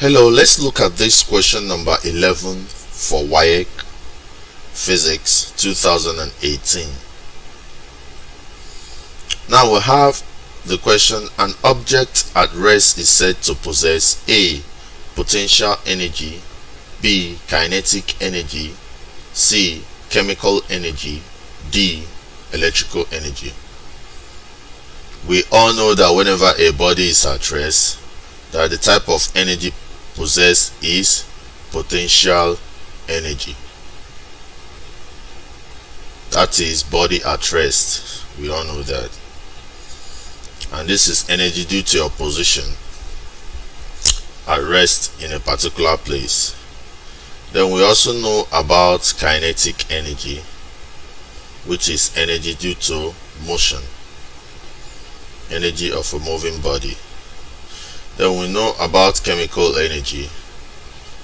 Hello, let's look at this question number 11 for WAEC Physics 2018. Now we have the question: an object at rest is said to possess A. Potential energy, B. Kinetic energy, C. Chemical energy, D. Electrical energy. We all know that whenever a body is at rest, that the type of energy possessed is potential energy. That is body at rest. We all know that. And this is energy due to your position at rest in a particular place. Then we also know about kinetic energy, which is energy due to motion, energy of a moving body. Then we know about chemical energy,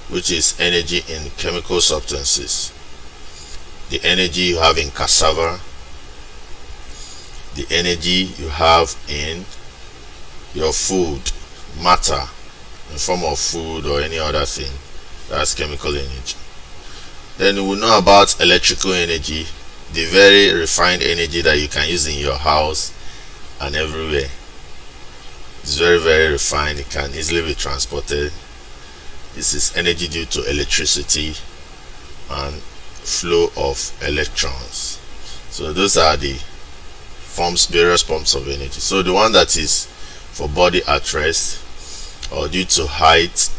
which is energy in chemical substances. The energy you have in cassava, the energy you have in your food, matter, in form of food or any other thing. That's chemical energy. Then we know about electrical energy, the very refined energy that you can use in your house and everywhere. It's very, very refined. It can easily be transported. This is energy due to electricity and flow of electrons. So those are the various forms of energy. So the one that is for body at rest or due to height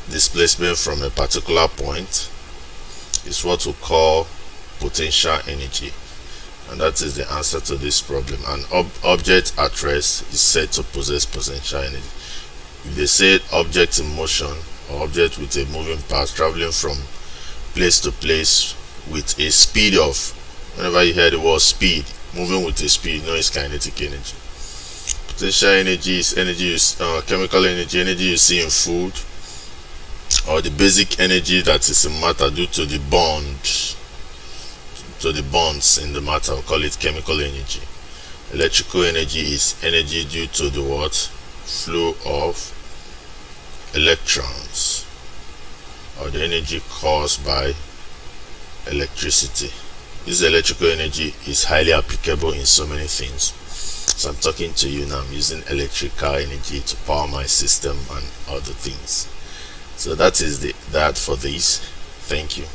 displacement from a particular point is what we call potential energy. And that is the answer to this problem. An object at rest is said to possess potential energy. If they say object in motion or object with a moving part traveling from place to place with a speed of, whenever you hear the word speed, moving with a speed, you know it's kinetic energy. Potential energy is energy, chemical energy you see in food, or the basic energy that is in matter due to the bonds in the matter. We call it chemical energy. Electrical energy is energy due to the flow of electrons, or the energy caused by electricity. This electrical energy is highly applicable in so many things. So I'm talking to you now, I'm using electrical energy to power my system and other things. So that is that for this. Thank you.